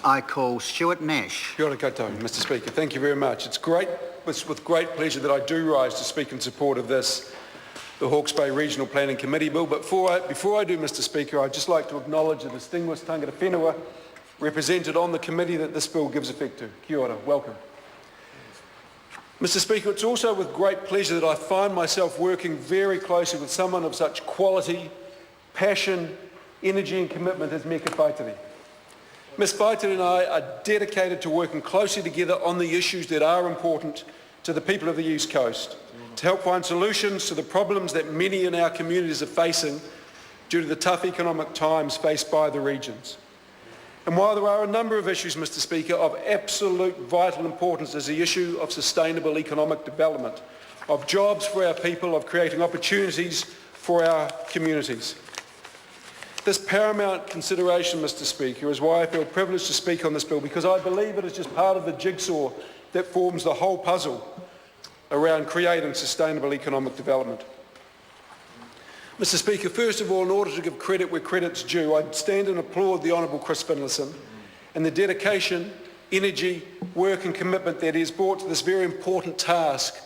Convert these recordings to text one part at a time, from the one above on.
I call Stuart Nash. Kia ora koutou, Mr Speaker. Thank you very much. It's with great pleasure that I do rise to speak in support of this, the Hawke's Bay Regional Planning Committee Bill. But before I do, Mr Speaker, I'd just like to acknowledge the distinguished tangata whenua represented on the committee that this bill gives effect to. Kia ora, welcome. Mr Speaker, it's also with great pleasure that I find myself working very closely with someone of such quality, passion, energy and commitment as Meka Whaitiri. Ms Whaitiri and I are dedicated to working closely together on the issues that are important to the people of the East Coast, to help find solutions to the problems that many in our communities are facing due to the tough economic times faced by the regions. And while there are a number of issues, Mr Speaker, of absolute vital importance is the issue of sustainable economic development, of jobs for our people, of creating opportunities for our communities. This paramount consideration, Mr Speaker, is why I feel privileged to speak on this bill, because I believe it is just part of the jigsaw that forms the whole puzzle around creating sustainable economic development. Mr Speaker, first of all, in order to give credit where credit's due, I stand and applaud the Honourable Chris Finlayson and the dedication, energy, work and commitment that he has brought to this very important task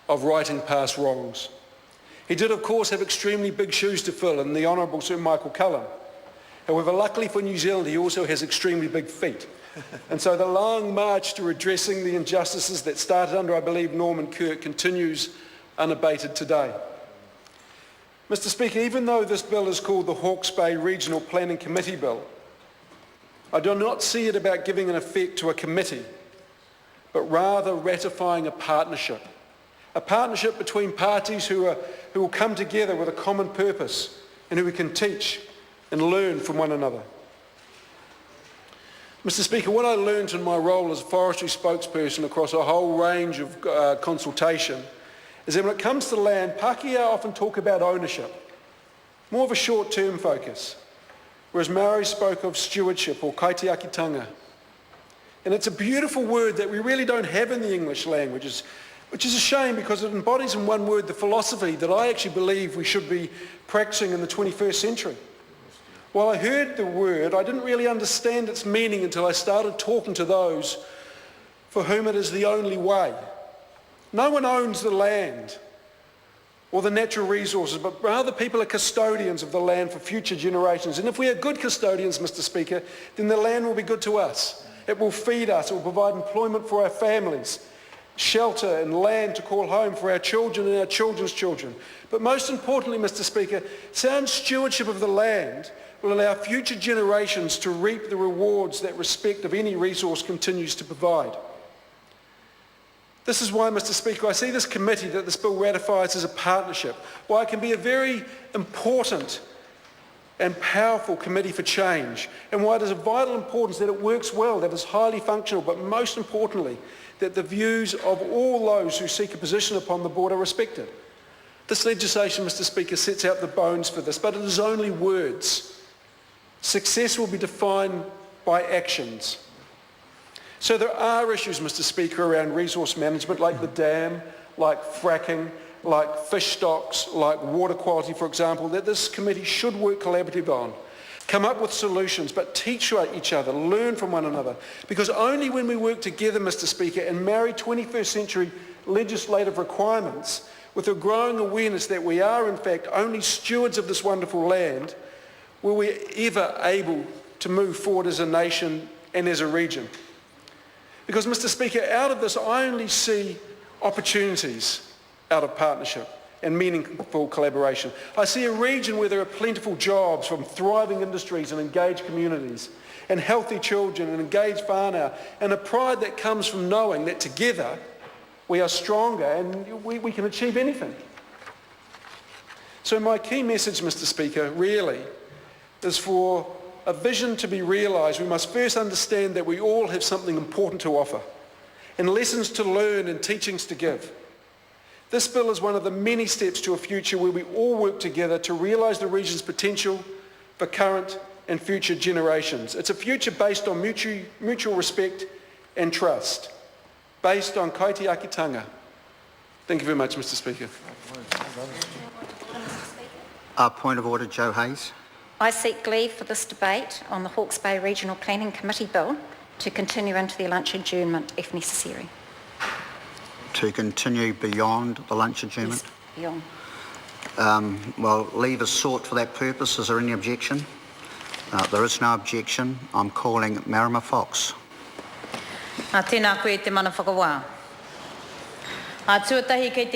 of righting past wrongs. He did, of course, have extremely big shoes to fill in the Honourable Sir Michael Cullen. However, luckily for New Zealand, he also has extremely big feet. And so the long march to redressing the injustices that started under, I believe, Norman Kirk continues unabated today. Mr Speaker, even though this bill is called the Hawke's Bay Regional Planning Committee Bill, I do not see it about giving an effect to a committee, but rather ratifying a partnership between parties who will come together with a common purpose and who we can teach and learn from one another. Mr Speaker, what I learned in my role as a forestry spokesperson across a whole range of consultation is that when it comes to land, Pākehā often talk about ownership, more of a short-term focus, whereas Maori spoke of stewardship or kaitiakitanga. And it's a beautiful word that we really don't have in the English language, which is a shame because it embodies in one word the philosophy that I actually believe we should be practicing in the 21st century. While I heard the word, I didn't really understand its meaning until I started talking to those for whom it is the only way. No one owns the land or the natural resources, but rather people are custodians of the land for future generations. And if we are good custodians, Mr Speaker, then the land will be good to us. It will feed us, it will provide employment for our families, shelter and land to call home for our children and our children's children. But most importantly, Mr Speaker, sound stewardship of the land will allow future generations to reap the rewards that respect of any resource continues to provide. This is why, Mr Speaker, I see this committee that this bill ratifies as a partnership, why it can be a very important and powerful committee for change, and why it is of vital importance that it works well, that it's highly functional, but most importantly, that the views of all those who seek a position upon the board are respected. This legislation, Mr Speaker, sets out the bones for this, but it is only words. Success will be defined by actions. So there are issues, Mr Speaker, around resource management like the dam, like fracking, like fish stocks, like water quality, for example, that this committee should work collaboratively on. Come up with solutions, but teach each other, learn from one another. Because only when we work together, Mr Speaker, and marry 21st century legislative requirements with a growing awareness that we are, in fact, only stewards of this wonderful land, will we ever able to move forward as a nation and as a region. Because, Mr Speaker, out of this, I only see opportunities out of partnership and meaningful collaboration. I see a region where there are plentiful jobs from thriving industries and engaged communities, and healthy children and engaged whānau, and a pride that comes from knowing that together we are stronger and we can achieve anything. So my key message, Mr Speaker, really is for a vision to be realised. We must first understand that we all have something important to offer, and lessons to learn and teachings to give. This bill is one of the many steps to a future where we all work together to realise the region's potential for current and future generations. It's a future based on mutual respect and trust, based on kaitiakitanga. Thank you very much, Mr Speaker. Point of order, Joe Hayes. I seek leave for this debate on the Hawke's Bay Regional Planning Committee Bill to continue into the lunch adjournment if necessary. To continue beyond the lunch adjournment? Yes, beyond. Well, leave is sought for that purpose. Is there any objection? There is no objection. I'm calling Marama Fox. Tēnā koe te mana whakawā. Tuatahi kei te